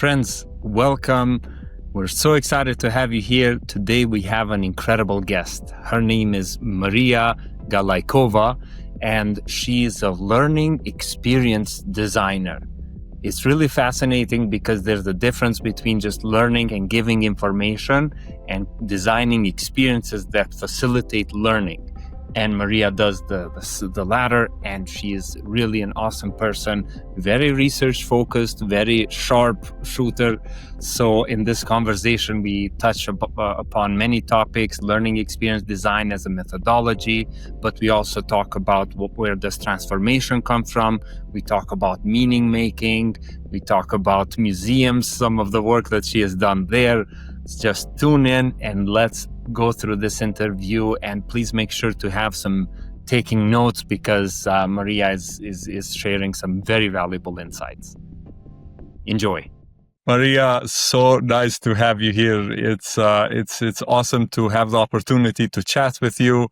Friends, welcome. We're so excited to have you here. Today we have an incredible guest. Her name is Maria Galaykova, and she is a learning experience designer. It's really fascinating because there's a difference between just learning and giving information and designing experiences that facilitate learning. And Maria does the latter, and she is really an awesome person, very research focused, very sharp shooter. So in this conversation, we touch upon many topics, learning experience design as a methodology, but we also talk about where does transformation come from. We talk about meaning making. We talk about museums, some of the work that she has done there. Just tune in and let's go through this interview, and please make sure to have some taking notes because Maria is sharing some very valuable insights. Enjoy. Maria, so nice to have you here. It's awesome to have the opportunity to chat with you.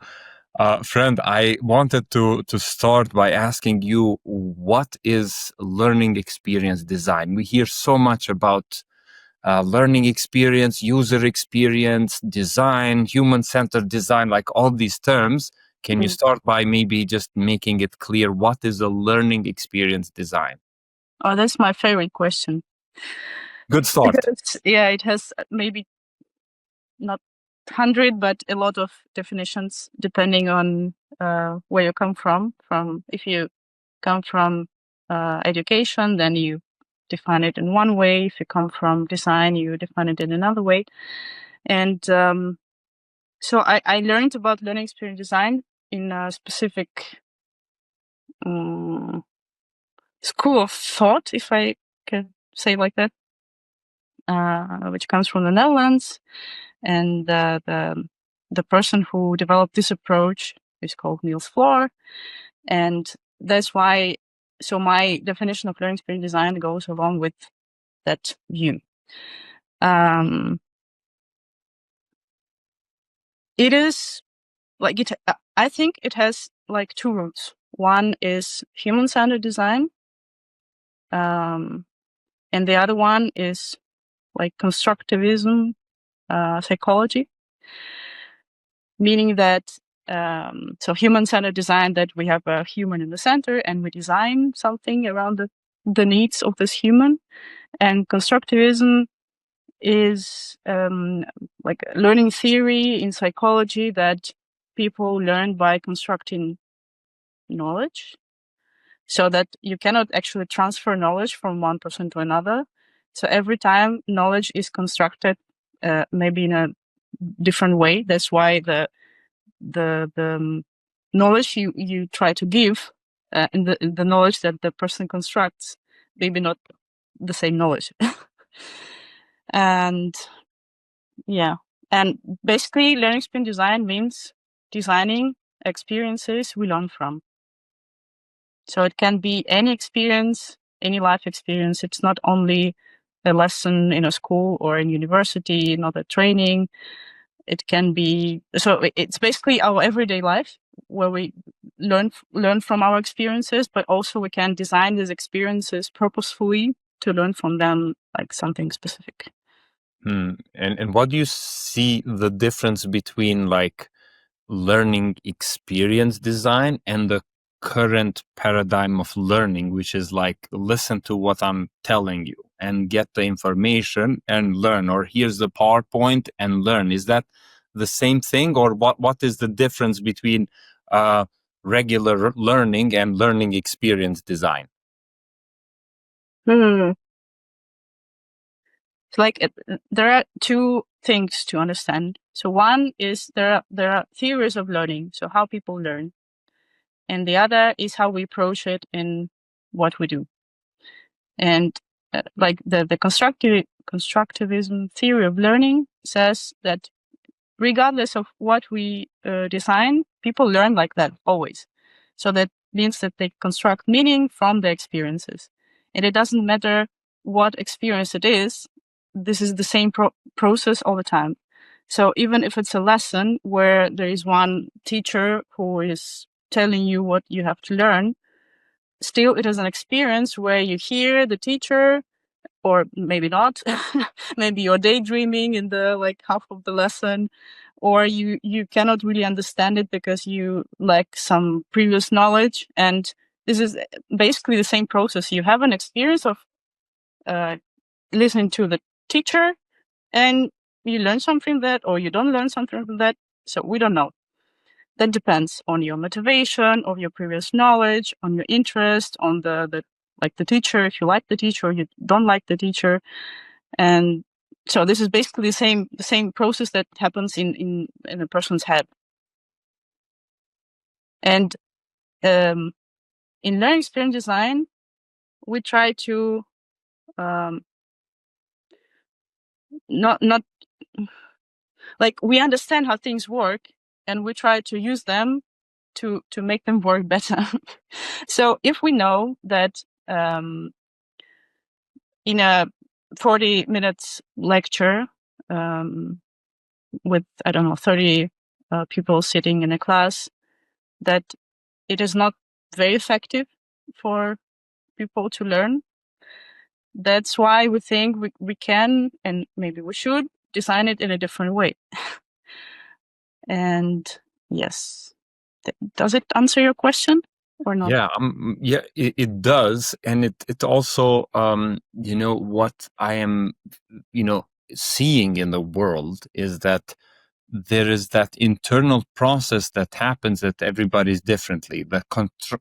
Friend, I wanted to start by asking you, what is learning experience design? We hear so much about learning experience, user experience, design, human-centered design, like all these terms. Can you start by maybe just making it clear what is a learning experience design? Oh, that's my favorite question. Good start. It has maybe not 100, but a lot of definitions depending on where you come from. If you come from education, then you define it in one way. If you come from design, you define it in another way. And so I learned about learning experience design in a specific school of thought, if I can say like that, which comes from the Netherlands. And the person who developed this approach is called Niels Floor. And that's why, so my definition of learning experience design goes along with that view. It is like it. I think it has like two roots. One is human-centered design, and the other one is like constructivism psychology, meaning that so human-centered design, that we have a human in the center and we design something around the needs of this human. And constructivism is like learning theory in psychology that people learn by constructing knowledge, so that you cannot actually transfer knowledge from one person to another. So every time knowledge is constructed, maybe in a different way. That's why the knowledge you try to give and the knowledge that the person constructs, maybe not the same knowledge. And basically learning experience design means designing experiences we learn from. So it can be any experience, any life experience. It's not only a lesson in a school or in university, not a training. It can be, so it's basically our everyday life where we learn from our experiences, but also we can design these experiences purposefully to learn from them, like something specific. And what do you see the difference between like learning experience design and the current paradigm of learning, which is like listen to what I'm telling you and get the information and learn, or here's the PowerPoint and learn? Is that the same thing, or what is the difference between regular learning and learning experience design? It's like there are two things to understand. So one is there are theories of learning, so how people learn, and the other is how we approach it in what we do. And like the constructivism theory of learning says that regardless of what we design, people learn like that always. So that means that they construct meaning from their experiences, and it doesn't matter what experience it is. This is the same process all the time. So even if it's a lesson where there is one teacher who is telling you what you have to learn, still it is an experience where you hear the teacher or maybe not. Maybe you're daydreaming in the like half of the lesson, or you cannot really understand it because you lack some previous knowledge. And this is basically the same process. You have an experience of listening to the teacher, and you learn something from that, or you don't learn something from that. So we don't know. That depends on your motivation, of your previous knowledge, on your interest, on the like the teacher, if you like the teacher or you don't like the teacher. And so this is basically the same process that happens in a person's head. And in learning experience design, we try to not like we understand how things work, and we try to use them to make them work better. So if we know that in a 40 minutes lecture with, I don't know, 30 people sitting in a class, that it is not very effective for people to learn, that's why we think we can, and maybe we should, design it in a different way. And yes, does it answer your question or not? Yeah, it does, and it also, what I am, seeing in the world is that there is that internal process that happens that everybody's differently. The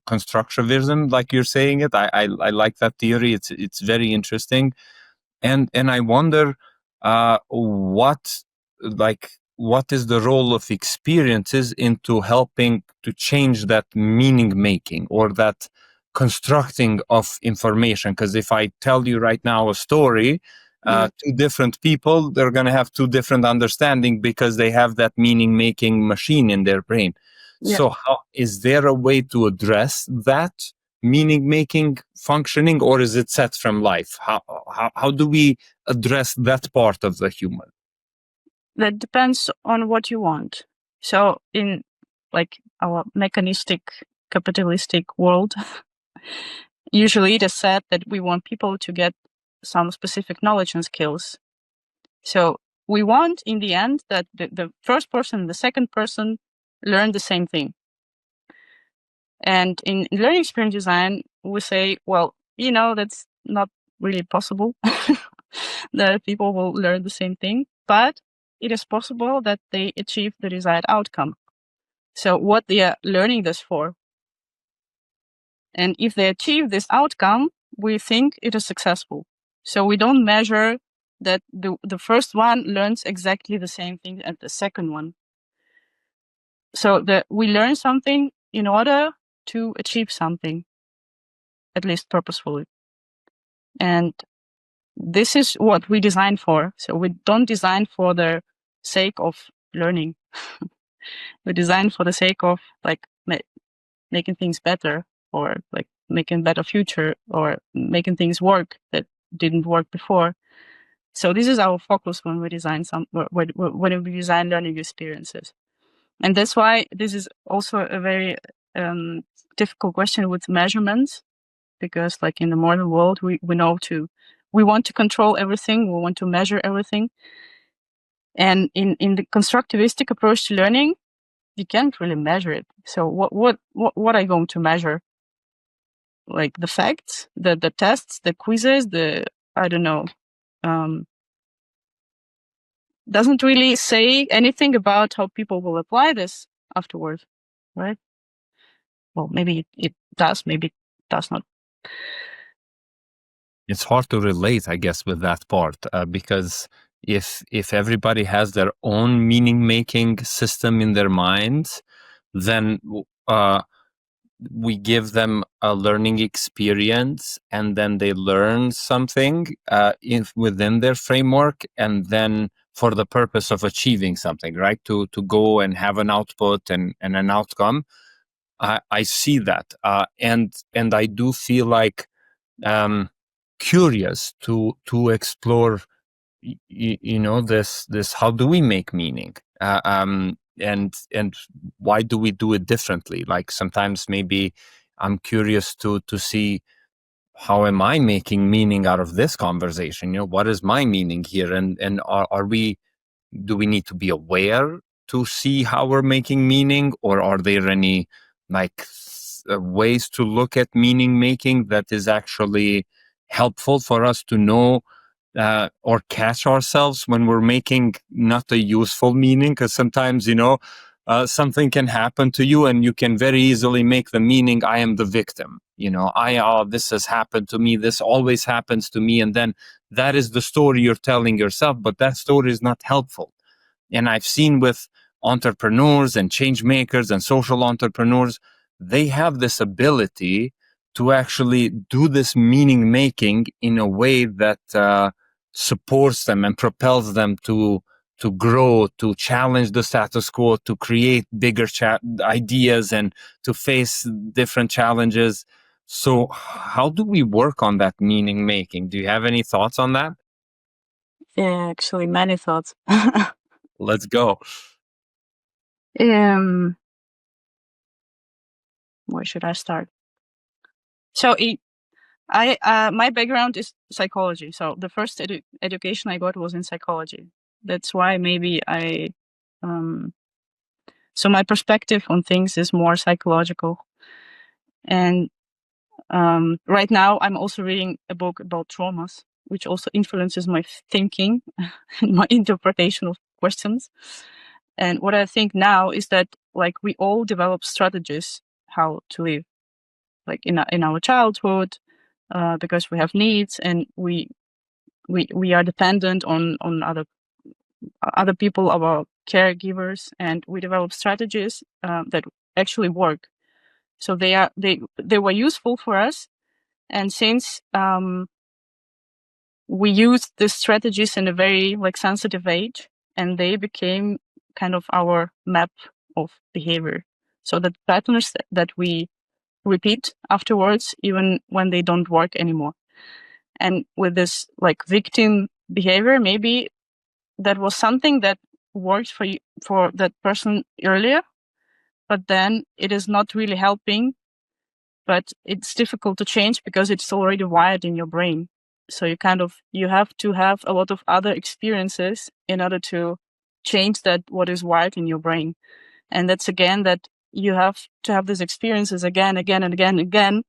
constructivism, like you're saying it, I like that theory. It's very interesting, and I wonder what is the role of experiences into helping to change that meaning making or that constructing of information. Because if I tell you right now a story, two different people, they're going to have two different understanding because they have that meaning making machine in their brain. So is there a way to address that meaning making functioning, or is it set from life? How do we address that part of the human? That depends on what you want. So in like our mechanistic capitalistic world, usually it is said that we want people to get some specific knowledge and skills. So we want in the end that the first person and the second person learn the same thing. And in learning experience design, we say, well, that's not really possible that people will learn the same thing, but it is possible that they achieve the desired outcome. So what they are learning this for. And if they achieve this outcome, we think it is successful. So we don't measure that the first one learns exactly the same thing as the second one. So we learn something in order to achieve something, at least purposefully. And this is what we design for. So we don't design for the sake of learning. We design for the sake of like making things better, or like making better future, or making things work that didn't work before. So this is our focus when we design when we design learning experiences. And that's why this is also a very difficult question with measurements, because like in the modern world, we want to control everything. We want to measure everything. And in the constructivistic approach to learning, you can't really measure it. So what are you going to measure? Like the facts, the tests, the quizzes, I don't know, doesn't really say anything about how people will apply this afterwards, right? Well, maybe it does, maybe it does not. It's hard to relate, I guess, with that part, because if everybody has their own meaning making system in their minds, then we give them a learning experience, and then they learn something within their framework, and then for the purpose of achieving something, right? To go and have an output and an outcome. I see that, and I do feel like curious to explore, this how do we make meaning, and why do we do it differently? Like sometimes maybe I'm curious to see how am I making meaning out of this conversation? What is my meaning here? And do we need to be aware to see how we're making meaning, or are there any ways to look at meaning making that is actually helpful for us to know or catch ourselves when we're making not a useful meaning? Because sometimes something can happen to you and you can very easily make the meaning, I am the victim. This has happened to me, this always happens to me, and then that is the story you're telling yourself, but that story is not helpful. And I've seen with entrepreneurs and change makers and social entrepreneurs, they have this ability to actually do this meaning making in a way that supports them and propels them to grow, to challenge the status quo, to create bigger ideas and to face different challenges. So how do we work on that meaning making? Do you have any thoughts on that? Yeah, actually, many thoughts. Let's go. Where should I start? So my background is psychology. So the first education I got was in psychology. That's why maybe so my perspective on things is more psychological. And right now I'm also reading a book about traumas, which also influences my thinking and my interpretation of questions. And what I think now is that we all develop strategies how to live, in our childhood, because we have needs and we are dependent on other people, our caregivers, and we develop strategies that actually work. So they were useful for us, and since we used these strategies in a very sensitive age, and they became kind of our map of behavior. So the patterns that we repeat afterwards, even when they don't work anymore. And with this victim behavior, maybe that was something that worked for that person earlier, but then it is not really helping. But it's difficult to change because it's already wired in your brain. So you have to have a lot of other experiences in order to change that what is wired in your brain. And that's again that you have to have these experiences again, again, and again, and again.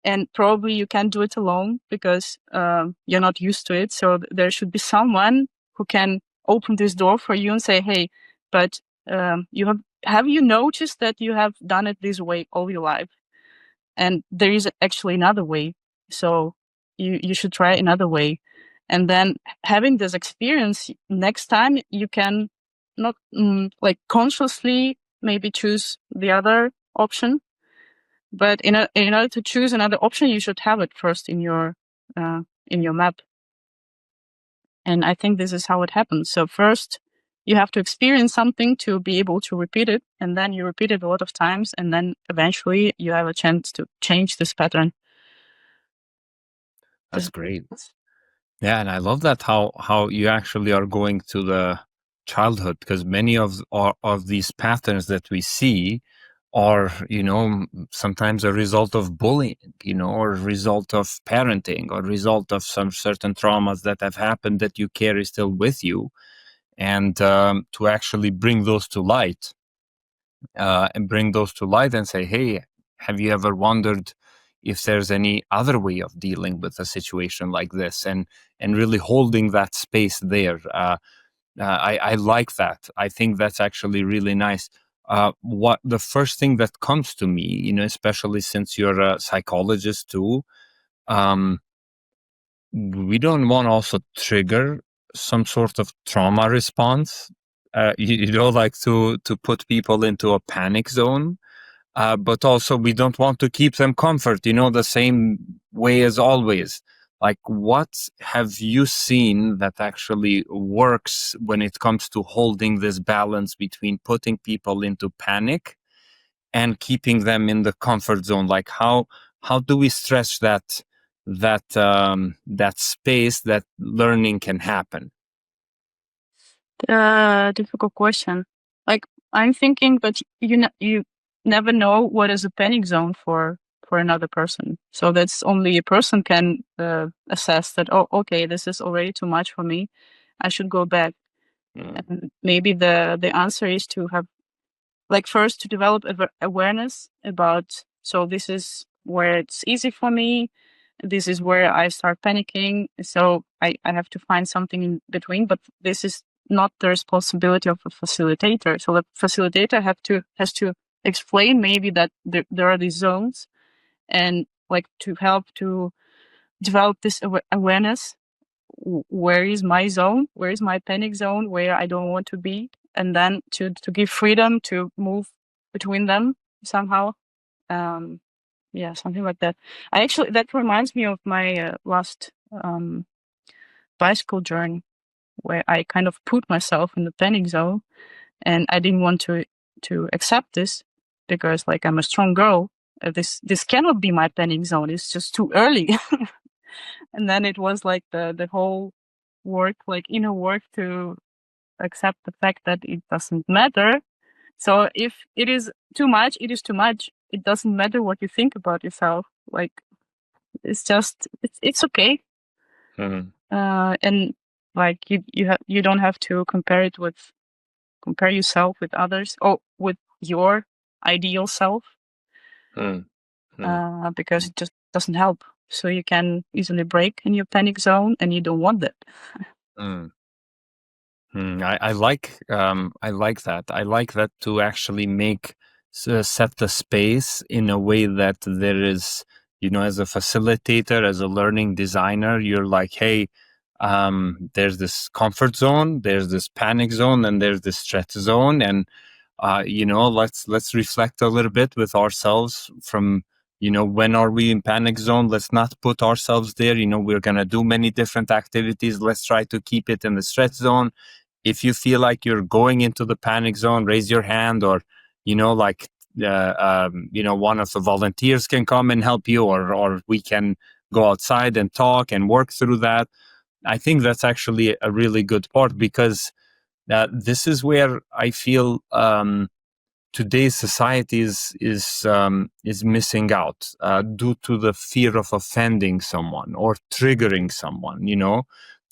And probably you can't do it alone because you're not used to it. So there should be someone who can open this door for you and say, hey, but have you noticed that you have done it this way all your life? And there is actually another way. So you should try another way. And then having this experience, next time you can not consciously maybe choose the other option. But in order to choose another option, you should have it first in your map. And I think this is how it happens. So first, you have to experience something to be able to repeat it, and then you repeat it a lot of times, and then eventually you have a chance to change this pattern. That's great. Yeah, and I love that how you actually are going to the childhood, because many of these patterns that we see are, sometimes a result of bullying, or a result of parenting, or result of some certain traumas that have happened that you carry still with you. And to actually bring those to light, and say, hey, have you ever wondered if there's any other way of dealing with a situation like this, and really holding that space there. I like that. I think that's actually really nice. What the first thing that comes to me, especially since you're a psychologist too, we don't want to also trigger some sort of trauma response. You don't like to put people into a panic zone. But also we don't want to keep them comfort, the same way as always. Like, what have you seen that actually works when it comes to holding this balance between putting people into panic and keeping them in the comfort zone? Like, how do we stretch that space that learning can happen? Difficult question. I'm thinking, but you never know what is a panic zone for for another person. So that's only a person can assess that, oh, okay, this is already too much for me. I should go back. And maybe the answer is to have, like, first to develop awareness about, so this is where it's easy for me. This is where I start panicking. So I have to find something in between, but this is not the responsibility of a facilitator. So the facilitator has to explain maybe that there are these zones, and like to help to develop this awareness. Where is my zone? Where is my panic zone where I don't want to be? And then to give freedom to move between them somehow. Yeah, something like that. That reminds me of my last bicycle journey, where I kind of put myself in the panic zone, and I didn't want to accept this because, like, I'm a strong girl. This cannot be my panic zone. It's just too early. And then it was like the whole work, like inner work, to accept the fact that it doesn't matter. So if it is too much, it is too much. It doesn't matter what you think about yourself. Like, it's just it's okay. Mm-hmm. And like you don't have to compare yourself with others or with your ideal self, because it just doesn't help. So you can easily break in your panic zone, and you don't want that. I like that. I like that to actually set the space in a way that there is, as a facilitator, as a learning designer, you're like, hey, there's this comfort zone, there's this panic zone, and there's this stress zone, and let's reflect a little bit with ourselves from, when are we in panic zone? Let's not put ourselves there. We're going to do many different activities. Let's try to keep it in the stress zone. If you feel like you're going into the panic zone, raise your hand, or, one of the volunteers can come and help you, or we can go outside and talk and work through that. I think that's actually a really good part, because this is where I feel today's society is missing out due to the fear of offending someone or triggering someone.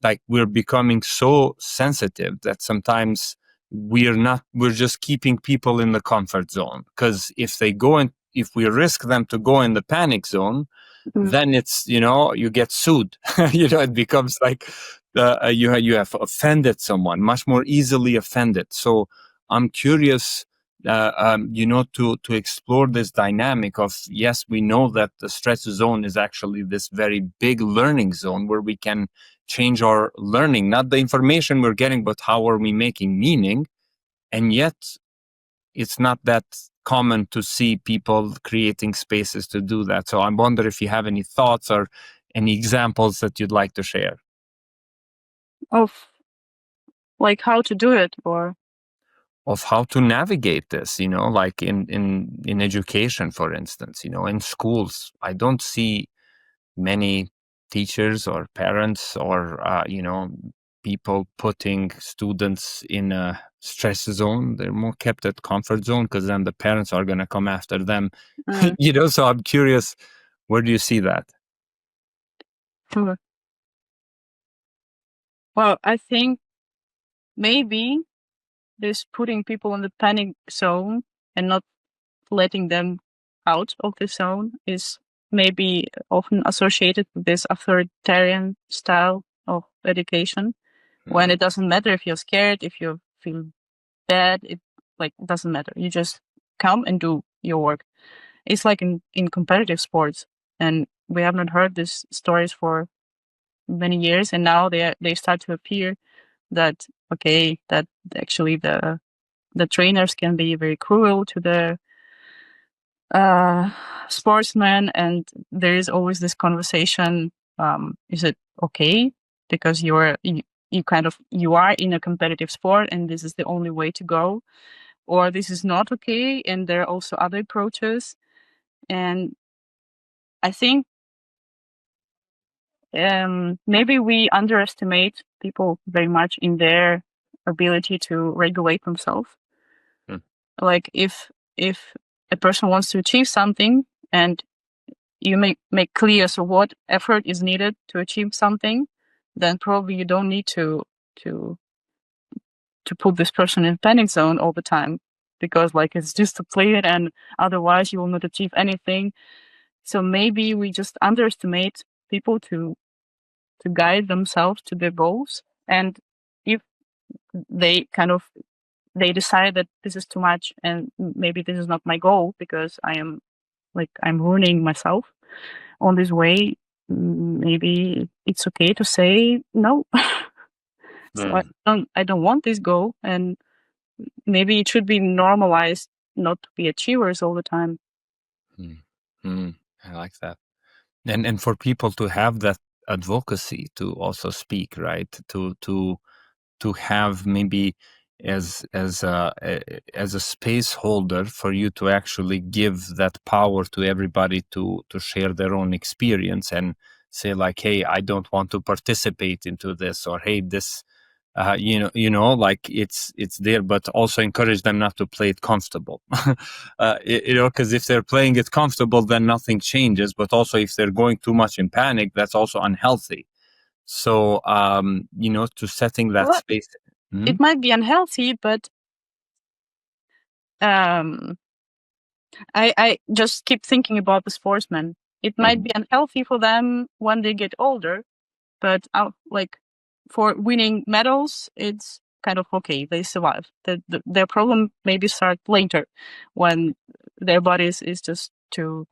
Like, we're becoming so sensitive that sometimes we're just keeping people in the comfort zone, because if we risk them to go in the panic zone, then it's, you get sued. It becomes like you have offended someone, much more easily offended. So I'm curious, to explore this dynamic of, yes, we know that the stress zone is actually this very big learning zone where we can change our learning, not the information we're getting, but how are we making meaning. And yet it's not that common to see people creating spaces to do that. So I wonder if you have any thoughts or any examples that you'd like to share Of like how to do it, or of how to navigate this, like in education, for instance, in schools. I don't see many teachers or parents or, people putting students in a stress zone. They're more kept at comfort zone, because then the parents are going to come after them. So I'm curious, where do you see that? Sure. Well, I think maybe this putting people in the panic zone and not letting them out of the zone is maybe often associated with this authoritarian style of education, when it doesn't matter if you're scared, if you feel bad, it doesn't matter. You just come and do your work. It's like in competitive sports, and we have not heard these stories for many years, and now they start to appear that, okay, that actually the trainers can be very cruel to the sportsmen, and there is always this conversation: is it okay because you are in a competitive sport, and this is the only way to go, or this is not okay, and there are also other approaches. And I think maybe we underestimate people very much in their ability to regulate themselves. Like, if a person wants to achieve something, and you make clear so what effort is needed to achieve something, then probably you don't need to put this person in panic zone all the time, because like it's just to play it, and otherwise you will not achieve anything. So maybe we just underestimate people to guide themselves to their goals, and if they they decide that this is too much and maybe this is not my goal because I'm ruining myself on this way, maybe it's okay to say no. So I don't want this goal, and maybe it should be normalized not to be achievers all the time. I like that. And for people to have that advocacy to also speak, right? To have maybe as a space holder for you to actually give that power to everybody to share their own experience and say like, hey, I don't want to participate into this, or hey, this like it's there, but also encourage them not to play it comfortable. Because if they're playing it comfortable, then nothing changes. But also if they're going too much in panic, that's also unhealthy. So to setting that Well, space. it might be unhealthy, but I just keep thinking about the sportsmen. It might be unhealthy for them when they get older, but like for winning medals, it's kind of okay. They survive. Their problem maybe start later, when their bodies is just too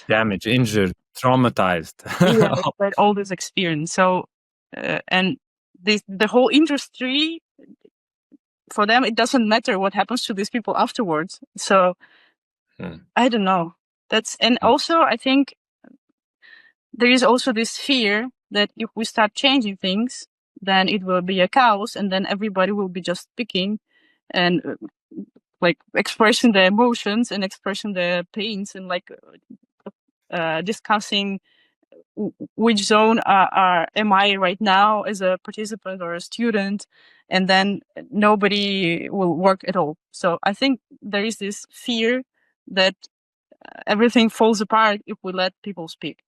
Damaged, injured, traumatized. yeah, but all this experience. So and the whole industry, for them, it doesn't matter what happens to these people afterwards. So I don't know. And also I think there is also this fear that if we start changing things, then it will be a chaos, and then everybody will be just speaking and like expressing their emotions and expressing their pains, and like discussing which zone am I right now as a participant or a student, and then nobody will work at all. So I think there is this fear that everything falls apart if we let people speak.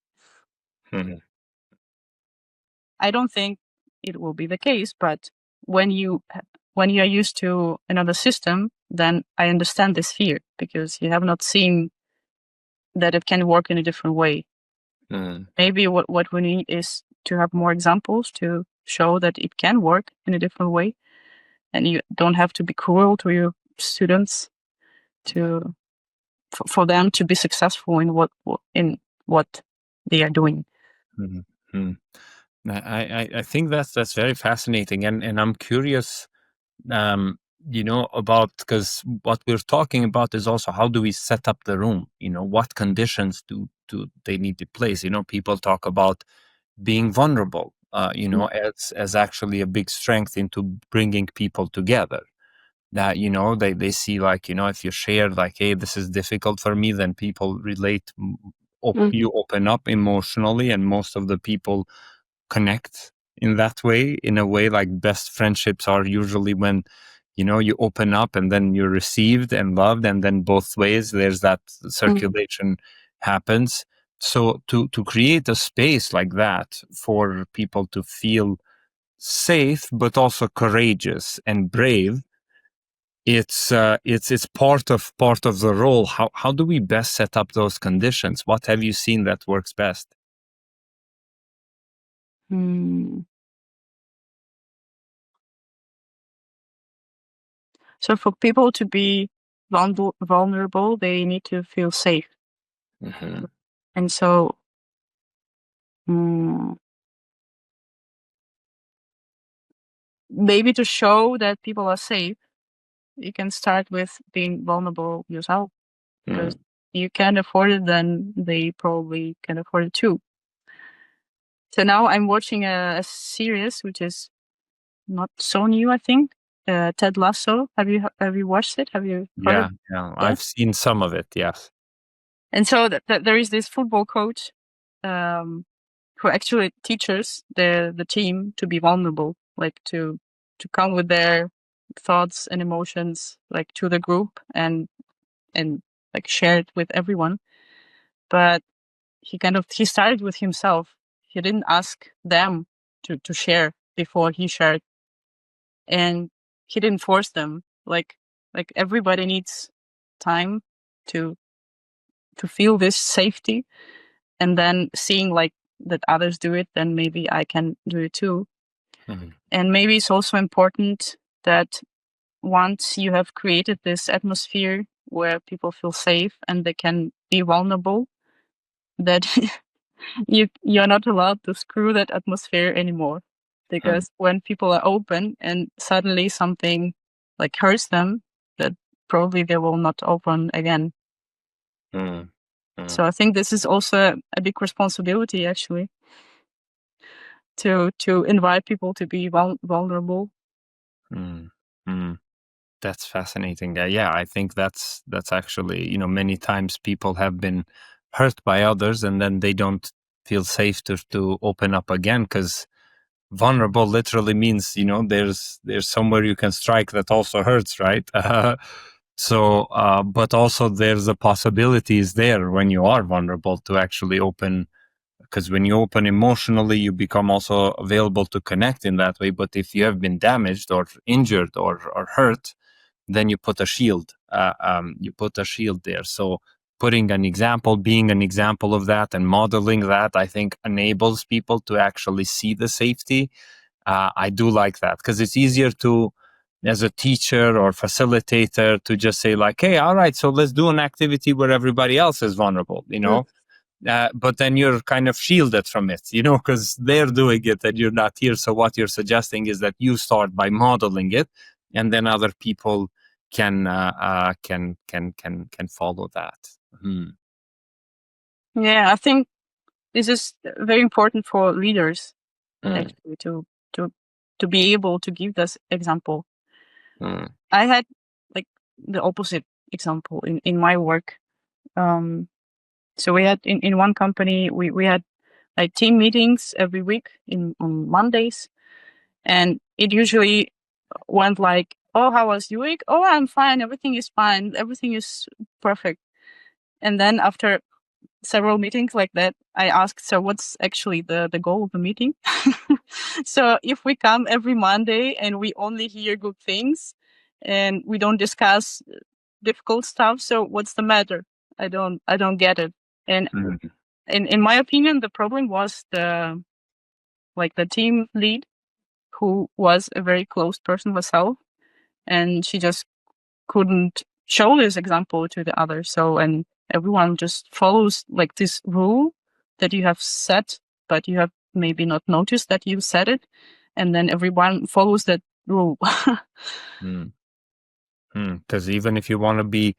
I don't think it will be the case, but when you are used to another system, then I understand this fear, because you have not seen that it can work in a different way. Maybe what we need is to have more examples to show that it can work in a different way, and you don't have to be cruel to your students for them to be successful in what they are doing. I think that's very fascinating, and I'm curious, about, because what we're talking about is also how do we set up the room? What conditions do they need to place? People talk about being vulnerable, as actually a big strength into bringing people together. That they see, like, if you share like, hey, this is difficult for me, then people relate. You open up emotionally, and most of the people connect in that way, in a way like best friendships are usually when you open up and then you're received and loved, and then both ways there's that circulation happens. So to create a space like that for people to feel safe but also courageous and brave, it's part of the role. How do we best set up those conditions? What have you seen that works best? So for people to be vulnerable, they need to feel safe. And so maybe to show that people are safe, you can start with being vulnerable yourself, because you can afford it, then they probably can afford it too. So now I'm watching a series which is not so new, I think. Ted Lasso. Have you watched it? Have you heard? Yeah, I've seen some of it. Yes. And so there is this football coach who actually teaches the team to be vulnerable, like to come with their thoughts and emotions like to the group, and and like share it with everyone. But he started with himself. He didn't ask them to share before he shared, and he didn't force them. Like everybody needs time to feel this safety, and then seeing like that others do it, then maybe I can do it too. Mm. And maybe it's also important that once you have created this atmosphere where people feel safe and they can be vulnerable, that you're not allowed to screw that atmosphere anymore. Because when people are open and suddenly something like hurts them, that probably they will not open again. Mm. So I think this is also a big responsibility, actually, to invite people to be vulnerable. Mm. Mm. That's fascinating. Yeah, I think that's actually, many times people have been hurt by others and then they don't feel safe to open up again, because vulnerable literally means, there's somewhere you can strike that also hurts, right? But also there's the possibilities there when you are vulnerable to actually open, because when you open emotionally, you become also available to connect in that way. But if you have been damaged or injured or hurt, then you put a shield. You put a shield there. So putting an example, being an example of that, and modeling that, I think enables people to actually see the safety. I do like that, because it's easier to, as a teacher or facilitator, to just say like, "Hey, all right, so let's do an activity where everybody else is vulnerable," but then you're kind of shielded from it, because they're doing it and you're not here. So what you're suggesting is that you start by modeling it, and then other people can follow that. Hmm. Yeah, I think this is very important for leaders, Mm. actually, to be able to give this example. Mm. I had like the opposite example in my work. So we had in one company, we had like team meetings every week on Mondays, and it usually went like, "Oh, how was your week? Oh, I'm fine. Everything is fine. Everything is perfect." And then after several meetings like that, I asked, "So what's actually the goal of the meeting?" So if we come every Monday and we only hear good things and we don't discuss difficult stuff, so what's the matter? I don't get it. And Mm. in my opinion, the problem was the team lead, who was a very close person herself, and she just couldn't show this example to the others. So, and everyone just follows like this rule that you have set, but you have maybe not noticed that you set it, and then everyone follows that rule. Mm. Because even if you want to be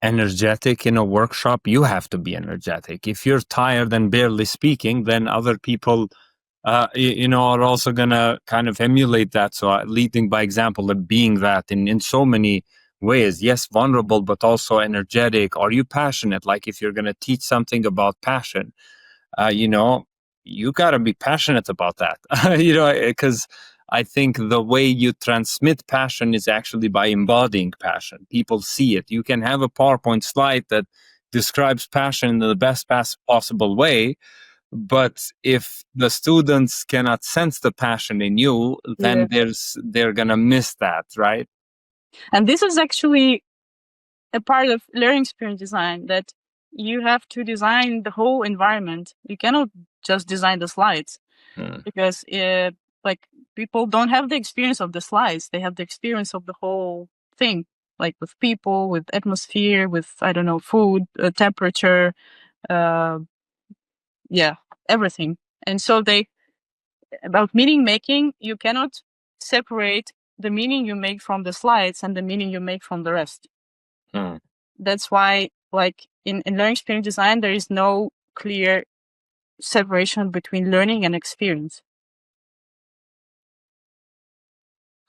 energetic in a workshop, you have to be energetic. If you're tired and barely speaking, then other people are also gonna kind of emulate that. So leading by example and being that in so many ways. Yes, vulnerable, but also energetic. Are you passionate? Like if you're gonna teach something about passion, you gotta be passionate about that. Because I think the way you transmit passion is actually by embodying passion. People see it. You can have a PowerPoint slide that describes passion in the best possible way, but if the students cannot sense the passion in you, then Yeah. they're gonna miss that, right? And this is actually a part of learning experience design, that you have to design the whole environment. You cannot just design the slides, because like people don't have the experience of the slides. They have the experience of the whole thing, like with people, with atmosphere, with, I don't know, food, temperature, uh, yeah, everything. And so about meaning making, you cannot separate the meaning you make from the slides and the meaning you make from the rest. That's why, like in learning experience design, there is no clear separation between learning and experience.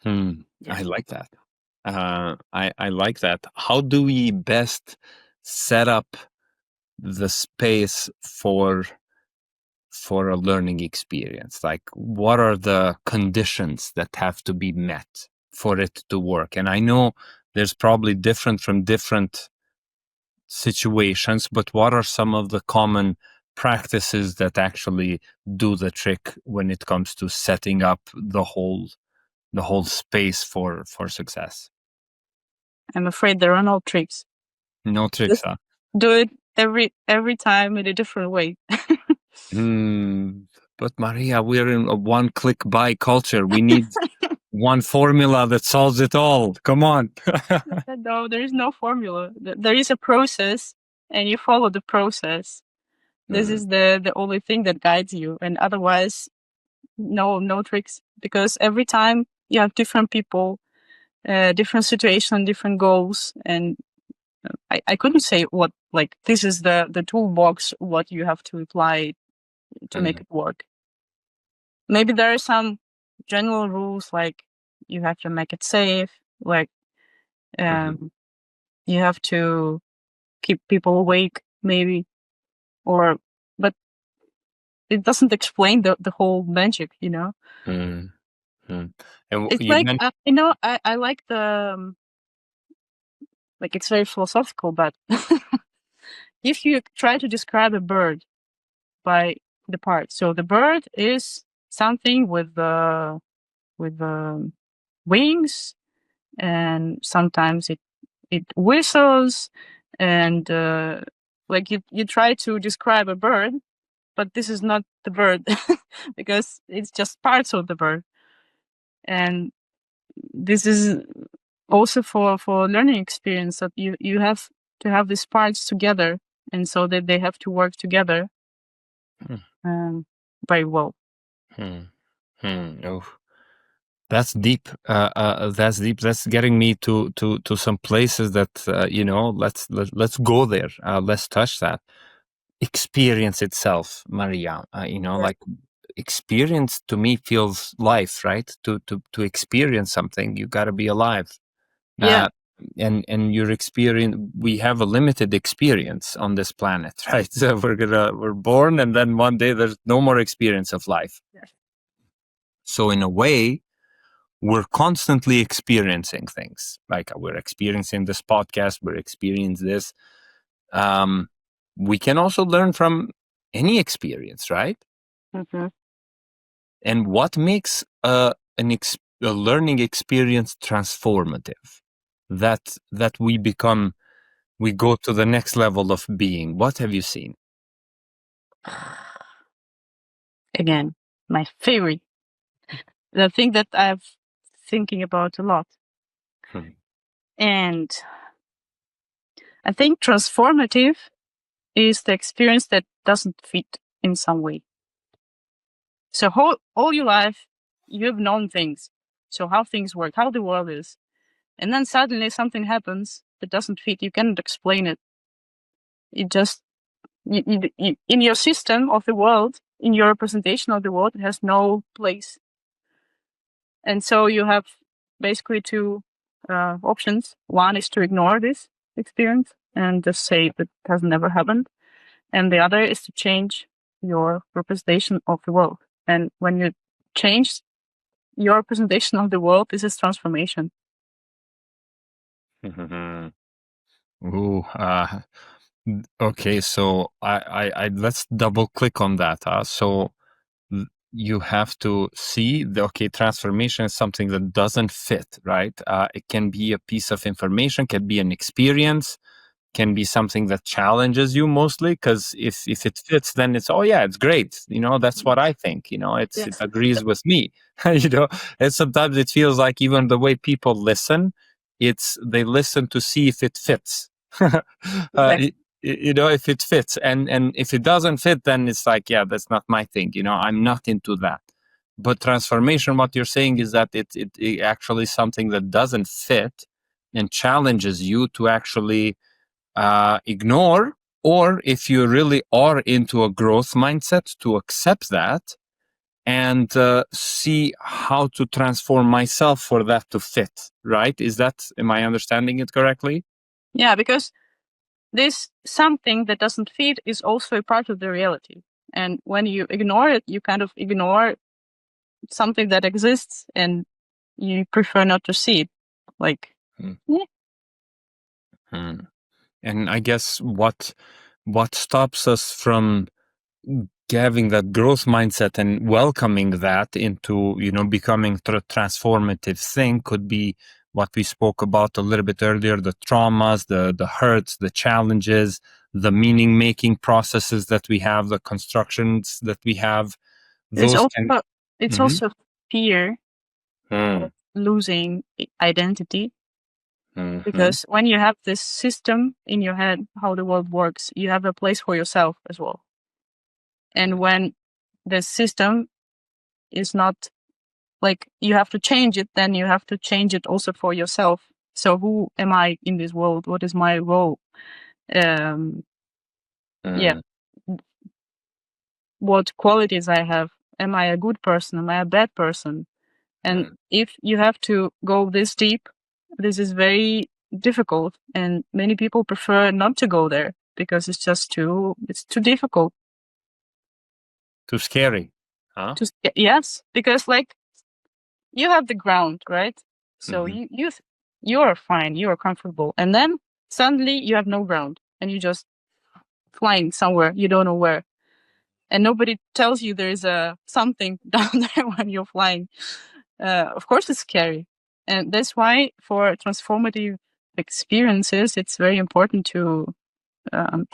I like that. I like that. How do we best set up the space for a learning experience? Like, what are the conditions that have to be met for it to work? And I know there's probably different from different situations, but what are some of the common practices that actually do the trick when it comes to setting up the whole space for success? I'm afraid there are no tricks. No tricks, Just huh? do it every time in a different way. But Maria, we're in a one-click buy culture. We need one formula that solves it all. Come on. No, there is no formula. There is a process, and you follow the process. This is the only thing that guides you, and otherwise, no tricks. Because every time you have different people, different situation, different goals, and I couldn't say what, like, this is the toolbox what you have to apply to make it work. Maybe there are some general rules, like you have to make it safe, like you have to keep people awake, maybe, but it doesn't explain the whole magic, you know. And It's you like mentioned, I like the like, it's very philosophical, but if you try to describe a bird by the parts, so the bird is something with wings, and sometimes it whistles, and like you try to describe a bird, but this is not the bird because it's just parts of the bird. And this is also for learning experience, that you have to have these parts together, and so that they have to work together very well. Oh, that's deep. That's deep. That's getting me to some places that let's go there. Let's touch that experience itself, Maria. Like experience to me feels life, right? To experience something, you got to be alive. Yeah. And your experience, we have a limited experience on this planet, right? So we're born, and then one day there's no more experience of life. Yes. So in a way, we're constantly experiencing things. Like we're experiencing this podcast, we're experiencing this. We can also learn from any experience, right? And what makes a learning experience transformative? That we go to the next level of being. What have you seen? Again, my favorite, the thing that I've thinking about a lot. And I think transformative is the experience that doesn't fit in some way. So all your life, you've known things. So how things work, how the world is. And then suddenly something happens that doesn't fit. You cannot explain it. It just, in your system of the world, in your representation of the world, it has no place. And so you have basically two options. One is to ignore this experience and just say that it has never happened. And the other is to change your representation of the world. And when you change your representation of the world, this is transformation. Ooh, okay, so I let's double click on that. So you have to see transformation is something that doesn't fit, right? It can be a piece of information, can be an experience, can be something that challenges you mostly, because if it fits, then it's, oh yeah, it's great, that's what I think, it agrees with me. And sometimes it feels like even the way people listen, they listen to see if it fits. Exactly. If it fits, and if it doesn't fit, then it's like, yeah, that's not my thing, I'm not into that. But transformation, what you're saying is that it actually something that doesn't fit and challenges you to actually ignore, or if you really are into a growth mindset, to accept that and see how to transform myself for that to fit, right? Am I understanding it correctly? Yeah, because this something that doesn't fit is also a part of the reality. And when you ignore it, you kind of ignore something that exists, and you prefer not to see it. Like, yeah. And I guess what stops us from having that growth mindset and welcoming that into, becoming transformative thing could be what we spoke about a little bit earlier: the traumas, the hurts, the challenges, the meaning making processes that we have, the constructions that we have. It's Those also can. it's Mhm. also fear Mm. of losing identity, Mhm. because when you have this system in your head how the world works, you have a place for yourself as well. And when the system is not, like, you have to change it, then you have to change it also for yourself. So who am I in this world? What is my role? um yeah, what qualities I have. Am I a good person? Am I a bad person? And if you have to go this deep, this is very difficult, and many people prefer not to go there because it's too difficult. Too scary, huh? Yes, because, like, you have the ground, right? So Mhm. you are fine, you are comfortable, and then suddenly you have no ground, and you just flying somewhere you don't know where, and nobody tells you there is a something down there when you're flying. Of course, it's scary, and that's why for transformative experiences, it's very important to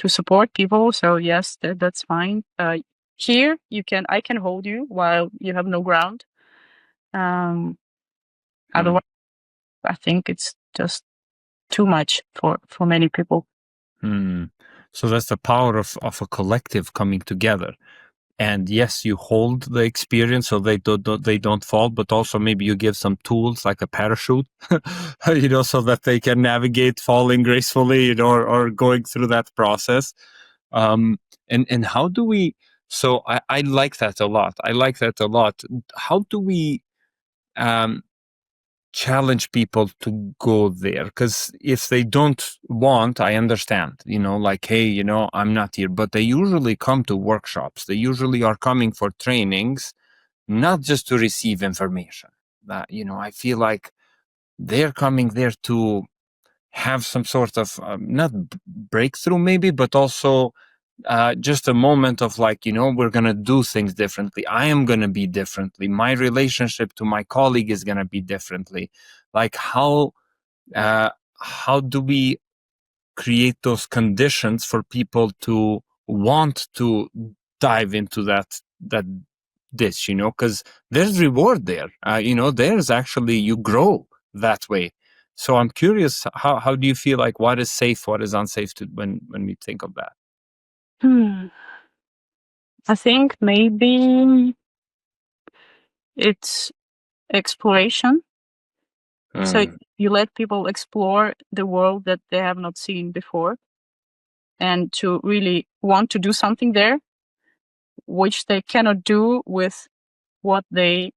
support people. So yes, that's fine. Here, I can hold you while you have no ground. Otherwise, I think it's just too much for many people. So that's the power of a collective coming together. And yes, you hold the experience so they don't fall, but also maybe you give some tools like a parachute, so that they can navigate falling gracefully, or going through that process. And how do we? So I like that a lot. I like that a lot. How do we challenge people to go there? Because if they don't want, I understand, like, hey, I'm not here, but they usually come to workshops. They usually are coming for trainings, not just to receive information. That, I feel like they're coming there to have some sort of not breakthrough maybe, but also just a moment of, like, we're going to do things differently. I am going to be differently. My relationship to my colleague is going to be differently. Like, uh, how do we create those conditions for people to want to dive into that dish, because there's reward there. There's actually, you grow that way. So I'm curious, how do you feel like what is safe, what is unsafe to when we think of that? I think maybe it's exploration. So you let people explore the world that they have not seen before, and to really want to do something there, which they cannot do with what they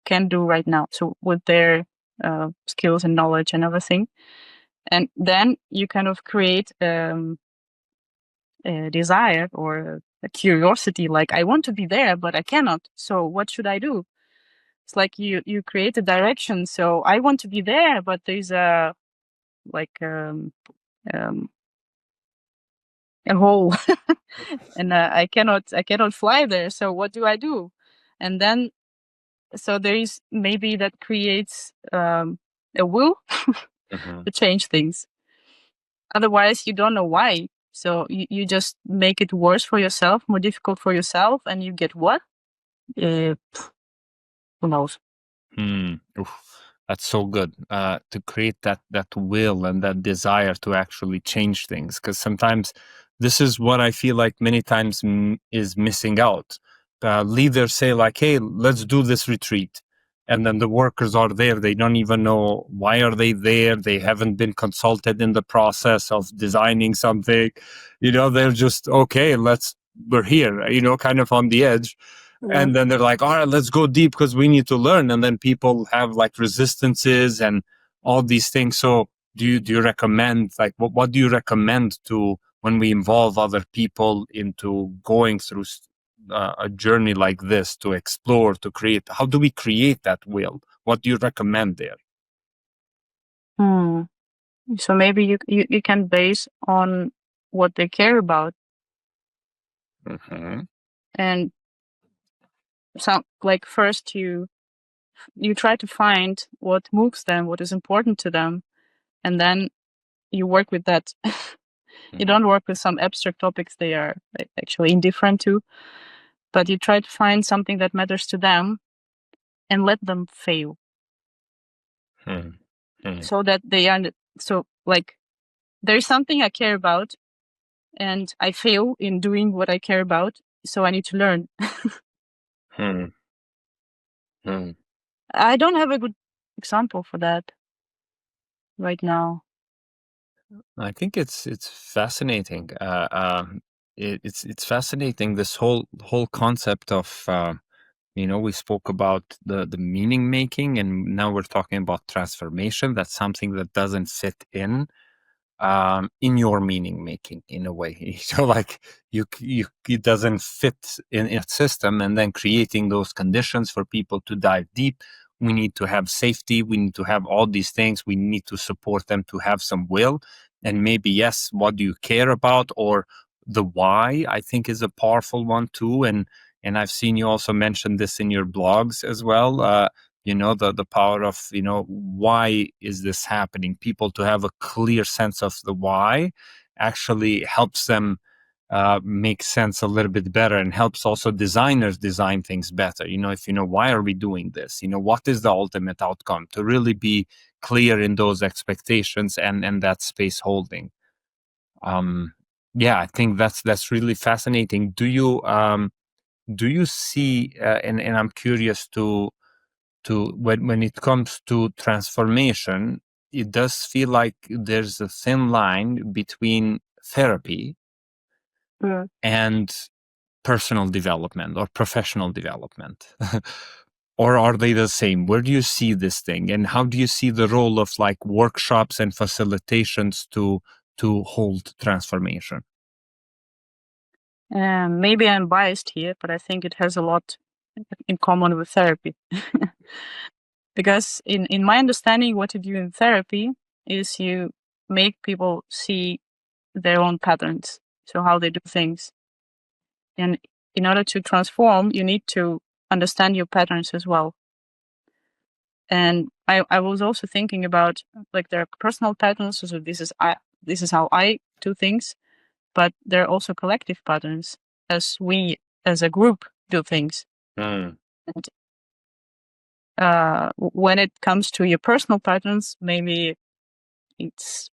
can do right now. So with their skills and knowledge and everything. And then you kind of create a desire or a curiosity, like, I want to be there, but I cannot. So what should I do? It's like you create a direction. So I want to be there, but there's a um, a hole, and I cannot fly there. So what do I do? And then, so there is maybe that creates a will to change things. Otherwise, you don't know why. So you just make it worse for yourself, more difficult for yourself, and you get what? Who knows? Oof, that's so good. To create that will and that desire to actually change things, because sometimes this is what I feel like many times is missing out. Leaders say, like, "Hey, let's do this retreat," and then the workers are there. They don't even know why are they there. They haven't been consulted in the process of designing something. They're just, okay. We're here. Kind of on the edge. Yeah. And then they're like, all right, let's go deep because we need to learn. And then people have like resistances and all these things. So do you recommend, like, what do you recommend to when we involve other people into going through a journey like this, to explore, to create? How do we create that will? What do you recommend there? Hmm. So maybe you can base on what they care about. Mm-hmm. And like first you try to find what moves them, what is important to them, and then you work with that. You don't work with some abstract topics they are actually indifferent to, but you try to find something that matters to them and let them fail. So that they are, so like there's something I care about and I fail in doing what I care about, so I need to learn. I don't have a good example for that right now. I think it's fascinating. It's fascinating, this whole concept of we spoke about the meaning making, and now we're talking about transformation. That's something that doesn't fit in your meaning making in a way. So like it doesn't fit in a system, and then creating those conditions for people to dive deep. We need to have safety. We need to have all these things. We need to support them to have some will. And maybe, yes, what do you care about, or the why, I think, is a powerful one too. And I've seen you also mention this in your blogs as well. The power of, why is this happening? People to have a clear sense of the why actually helps them make sense a little bit better, and helps also designers design things better. If why are we doing this? What is the ultimate outcome? To really be clear in those expectations and that space holding. Yeah, I think that's really fascinating. Do you see, and I'm curious to when it comes to transformation, it does feel like there's a thin line between therapy and personal development or professional development. Or are they the same? Where do you see this thing, and how do you see the role of like workshops and facilitations to hold transformation? Maybe I'm biased here, but I think it has a lot in common with therapy. Because in my understanding, what you do in therapy is you make people see their own patterns, so how they do things. And in order to transform, you need to understand your patterns as well. And I was also thinking about, like, there are personal patterns, so this is how I do things, but there are also collective patterns as we as a group do things. And when it comes to your personal patterns, maybe it's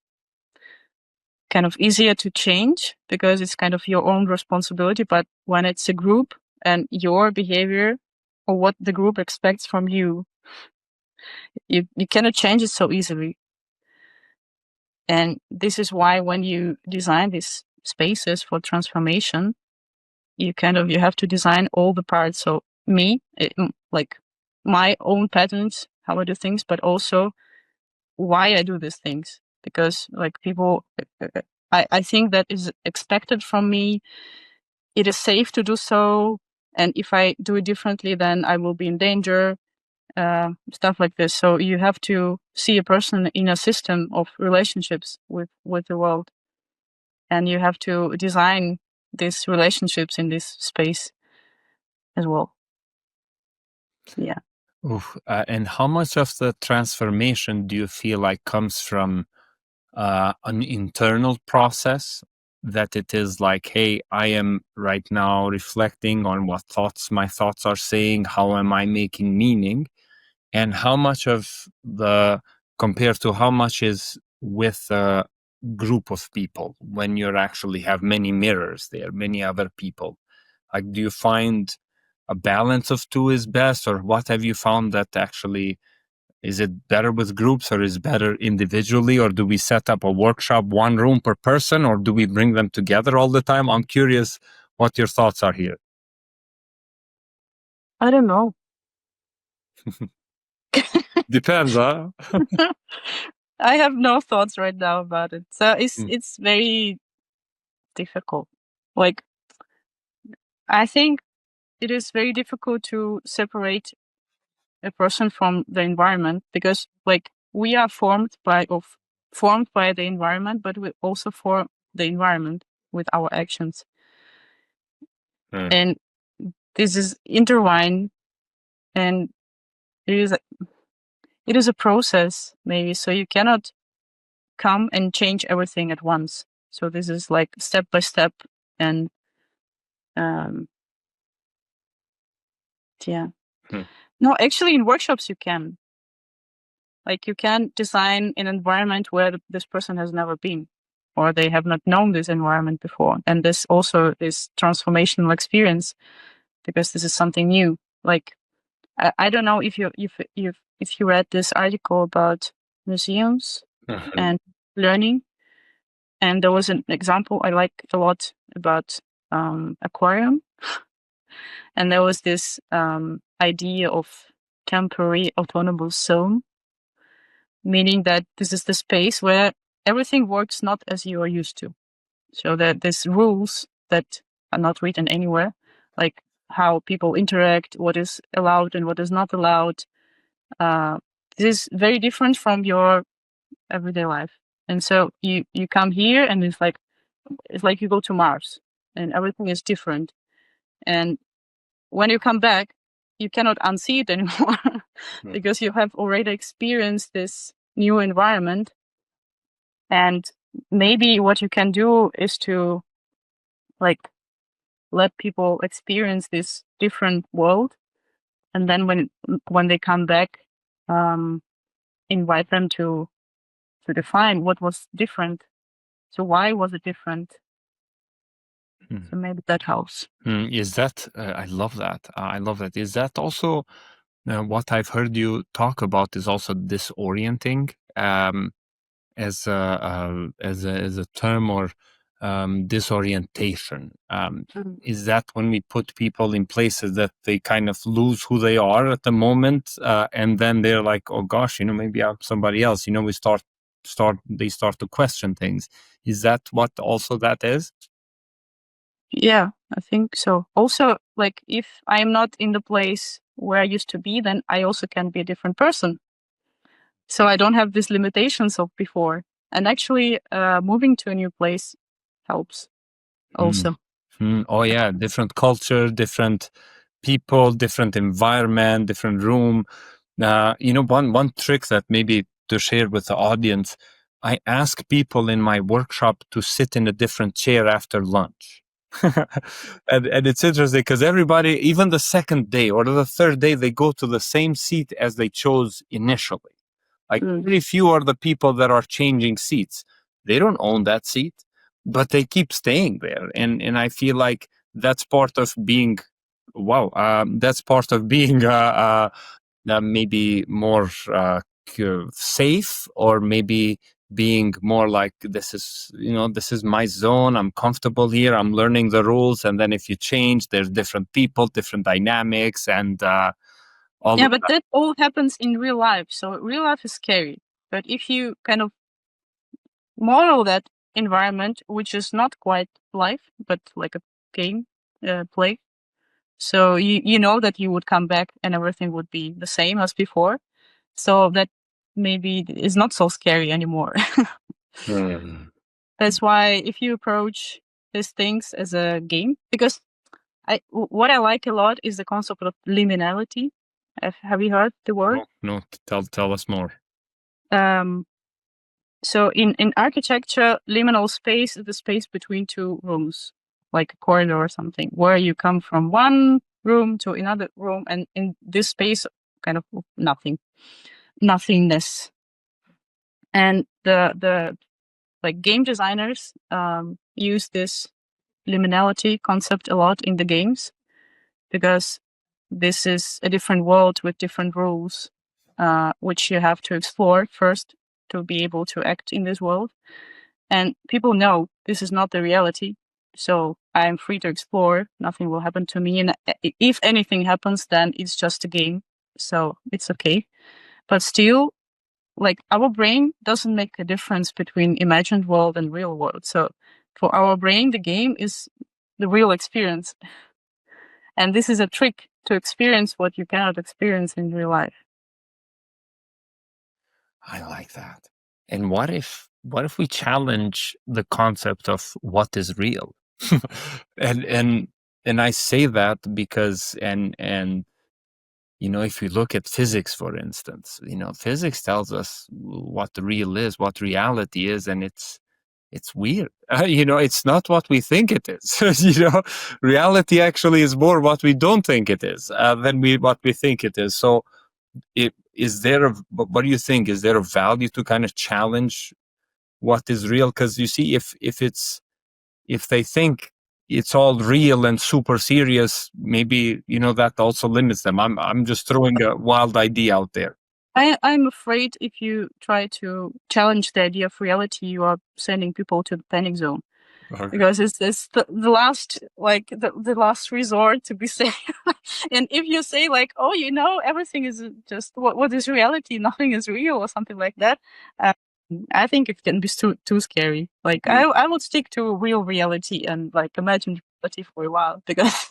kind of easier to change because it's kind of your own responsibility. But when it's a group and your behavior or what the group expects from you, you cannot change it so easily. And this is why when you design these spaces for transformation, you have to design all the parts. So like my own patterns, how I do things, but also why I do these things. Because like people, I think that is expected from me. It is safe to do so. And if I do it differently, then I will be in danger. Stuff like this. So you have to see a person in a system of relationships with the world. And you have to design these relationships in this space as well. Yeah. Oof, and how much of the transformation do you feel like comes from an internal process, that it is like, hey, I am right now reflecting on what my thoughts are saying, how am I making meaning, and how much of compared to how much is with a group of people, when you actually have many mirrors there, many other people? Like, do you find a balance of two is best, or what have you found that actually, is it better with groups or is better individually? Or do we set up a workshop, one room per person, or do we bring them together all the time? I'm curious what your thoughts are here. I don't know. Depends, huh? I have no thoughts right now about it. So it's very difficult. Like, I think it is very difficult to separate a person from the environment, because like we are formed of formed by the environment, but we also form the environment with our actions. And this is intertwined, and it is a process, maybe. So you cannot come and change everything at once. So this is like step by step, and yeah. No, actually, in workshops you can. Like, you can design an environment where this person has never been, or they have not known this environment before, and this also is transformational experience, because this is something new. Like, I don't know if you read this article about museums and learning, and there was an example I like a lot about aquarium, and there was this idea of temporary autonomous zone, meaning that this is the space where everything works not as you are used to. So that there's rules that are not written anywhere, like how people interact, what is allowed and what is not allowed. This is very different from your everyday life. And so you come here, and it's like you go to Mars, and everything is different. And when you come back, you cannot unsee it anymore because you have already experienced this new environment. And maybe what you can do is to like let people experience this different world, and then when they come back, invite them to define what was different. So why was it different? So maybe that helps. Is that I love that. I love that. Is that also what I've heard you talk about? Is also disorienting as a term, or disorientation. Is that when we put people in places that they kind of lose who they are at the moment, and then they're like, oh gosh, maybe I'm somebody else. We they start to question things. Is that what also that is? Yeah, I think so. Also, like, if I'm not in the place where I used to be, then I also can be a different person. So I don't have these limitations of before. And actually, moving to a new place helps also. Oh yeah, different culture, different people, different environment, different room. One trick that maybe to share with the audience, I ask people in my workshop to sit in a different chair after lunch. and it's interesting because everybody, even the second day or the third day, they go to the same seat as they chose initially. Like, very few are the people that are changing seats. They don't own that seat, but they keep staying there. And I feel like that's part of being, that's part of being maybe more safe, or maybe being more like, this is my zone. I'm comfortable here. I'm learning the rules. And then if you change, there's different people, different dynamics, and but that all happens in real life. So real life is scary. But if you kind of model that environment, which is not quite life, but like a game, play, so you know that you would come back and everything would be the same as before. So that maybe is not so scary anymore. That's why if you approach these things as a game, because what I like a lot is the concept of liminality. Have you heard the word? No, tell us more. So in architecture, liminal space is the space between two rooms, like a corridor or something, where you come from one room to another room, and in this space, kind of nothingness. And the like game designers use this liminality concept a lot in the games, because this is a different world with different rules, which you have to explore first to be able to act in this world. And people know this is not the reality, so I'm free to explore. Nothing will happen to me, and if anything happens, then it's just a game, so it's okay. But still, like, our brain doesn't make a difference between imagined world and real world. So for our brain, the game is the real experience. And this is a trick to experience what you cannot experience in real life. I like that. And what if we challenge the concept of what is real? and I say that because if you look at physics, for instance, physics tells us what the real is, what reality is, and it's weird. It's not what we think it is. Reality actually is more what we don't think it is than what we think it is. So what do you think? Is there a value to kind of challenge what is real? Because you see, if they think it's all real and super serious, maybe that also limits them. I'm just throwing a wild idea out there. I'm afraid if you try to challenge the idea of reality, you are sending people to the panic zone. Okay. Because it's the last, like the last resort to be safe. And if you say like, oh, everything is just what is reality, nothing is real, or something like that, I think it can be too scary. Like I would stick to real reality and like imagine reality for a while, because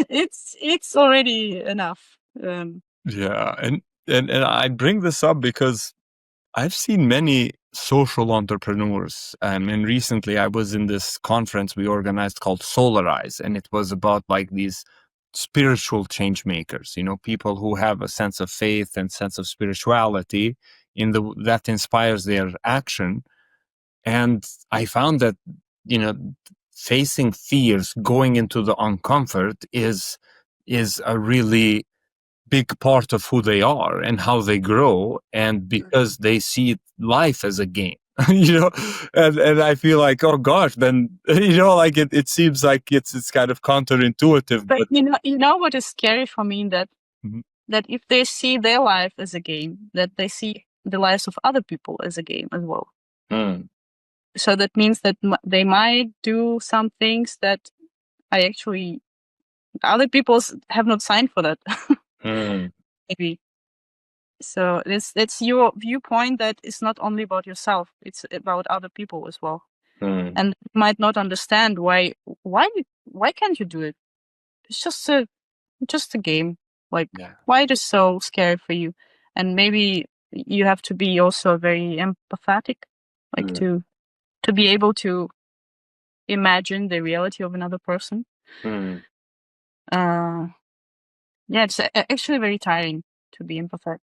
it's already enough. Yeah, and I bring this up because I've seen many social entrepreneurs, and recently I was in this conference we organized called Solarize, and it was about like these spiritual change makers, people who have a sense of faith and sense of spirituality that inspires their action. And I found that, facing fears, going into the uncomfort is a really big part of who they are and how they grow, and because they see life as a game. And I feel like, oh gosh, then like it seems like it's kind of counterintuitive. But you know what is scary for me, that that if they see their life as a game, that they see the lives of other people as a game as well. So that means that they might do some things that other people have not signed for that. Maybe. So it's your viewpoint that it's not only about yourself, it's about other people as well. And you might not understand why can't you do it? It's just a game. Like, why it is so scary for you? And maybe you have to be also very empathetic, like to be able to imagine the reality of another person. Yeah, it's actually very tiring to be empathetic.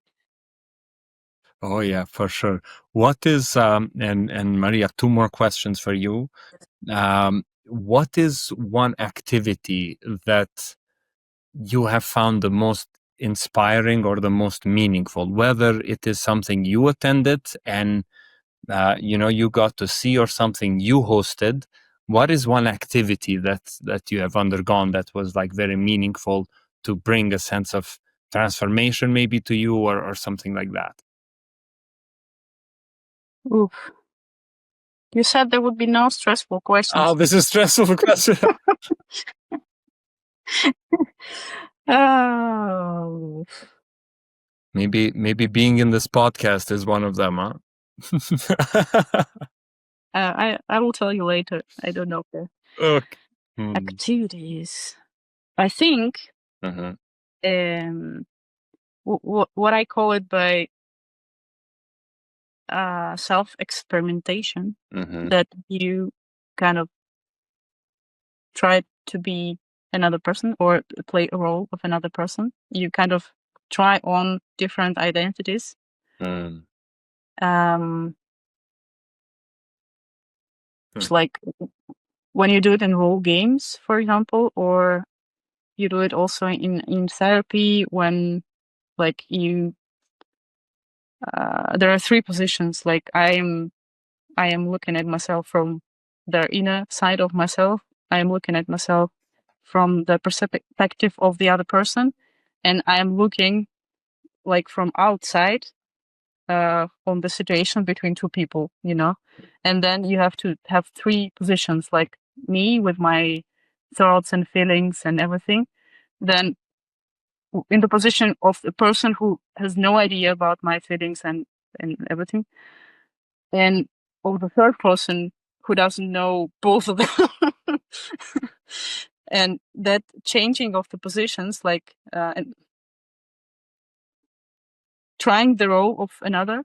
Oh yeah, for sure. What is and Maria, 2 more questions for you. What is one activity that you have found the most inspiring or the most meaningful, whether it is something you attended and you got to see, or something you hosted? What is one activity that you have undergone that was like very meaningful to bring a sense of transformation maybe to you, or something like that? Oof. You said there would be no stressful questions. Oh, this is stressful question. Oh. Maybe being in this podcast is one of them, huh? I will tell you later. I don't know. Okay. Activities. I think what I call it by self-experimentation, that you kind of try to be another person or play a role of another person. You kind of try on different identities. It's like when you do it in role games, for example, or you do it also in therapy, when like you there are 3 positions. Like I am looking at myself from the inner side of myself. I am looking at myself from the perspective of the other person, and I am looking like from outside on the situation between 2 people, and then you have to have 3 positions, like me with my thoughts and feelings and everything, then in the position of the person who has no idea about my feelings and everything, and of the third person who doesn't know both of them. And that changing of the positions, like and trying the role of another,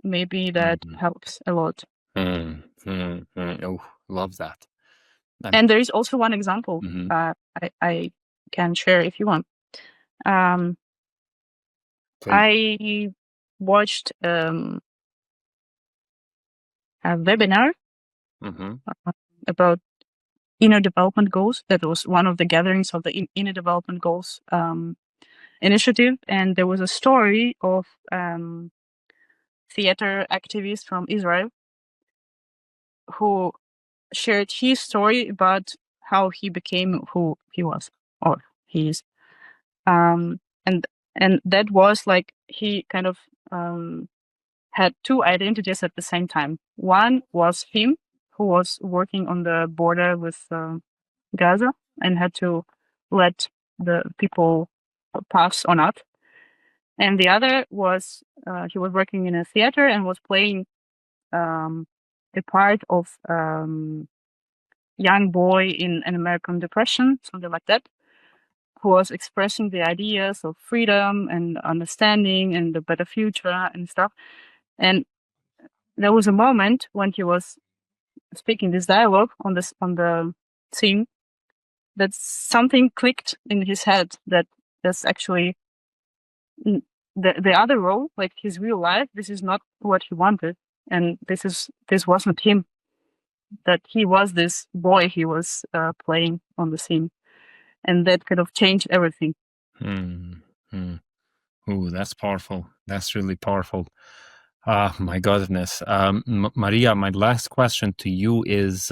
maybe that helps a lot. Oh, love that. And there is also one example I can share if you want. I watched a webinar about inner development goals. That was one of the gatherings of the inner development goals initiative, and there was a story of theater activist from Israel who shared his story about how he became who he was or he is. And that was like he kind of had two identities at the same time. One was him, who was working on the border with Gaza and had to let the people pass or not. And the other was he was working in a theater and was playing a part of young boy in an American Depression, something like that, who was expressing the ideas of freedom and understanding and a better future and stuff. And there was a moment when he was speaking this dialogue on the scene that something clicked in his head that that's actually the other role, like his real life. This is not what he wanted, and this wasn't him. That he was this boy he was playing on the scene, and that kind of changed everything. Oh, that's powerful. That's really powerful. My goodness. Maria, my last question to you is,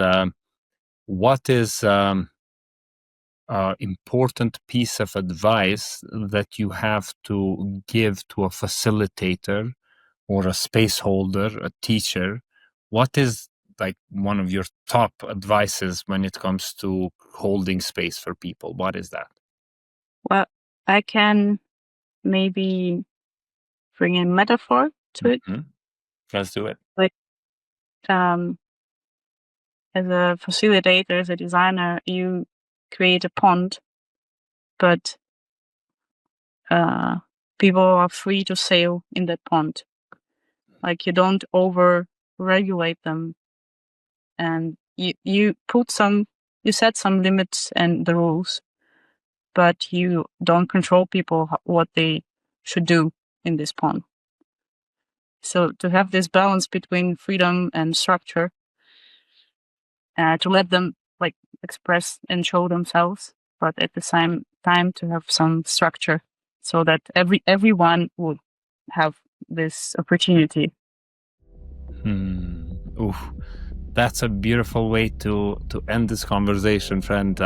what is important piece of advice that you have to give to a facilitator or a space holder, a teacher? What is like one of your top advices when it comes to holding space for people? What is that? Well, I can maybe bring a metaphor to it. Let's do it. Like, as a facilitator, as a designer, you create a pond, but people are free to sail in that pond. Like, you don't over-regulate them, and you set some limits and the rules, but you don't control people what they should do in this pond. So to have this balance between freedom and structure, to let them like express and show themselves, but at the same time to have some structure so that everyone would have this opportunity. Oof. That's a beautiful way to end this conversation, friend.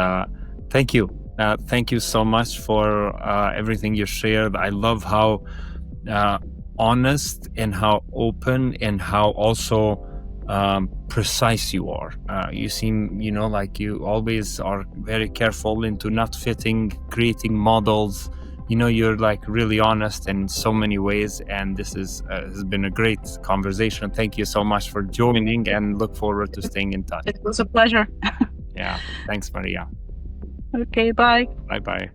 Thank you. Thank you so much for everything you shared. I love how honest and how open and how also precise you are. You seem, like you always are very careful into not creating models. You're like really honest in so many ways, and this has been a great conversation. Thank you so much for joining, and look forward to staying in touch. It was a pleasure. Yeah. Thanks, Maria. Okay, bye. Bye-bye.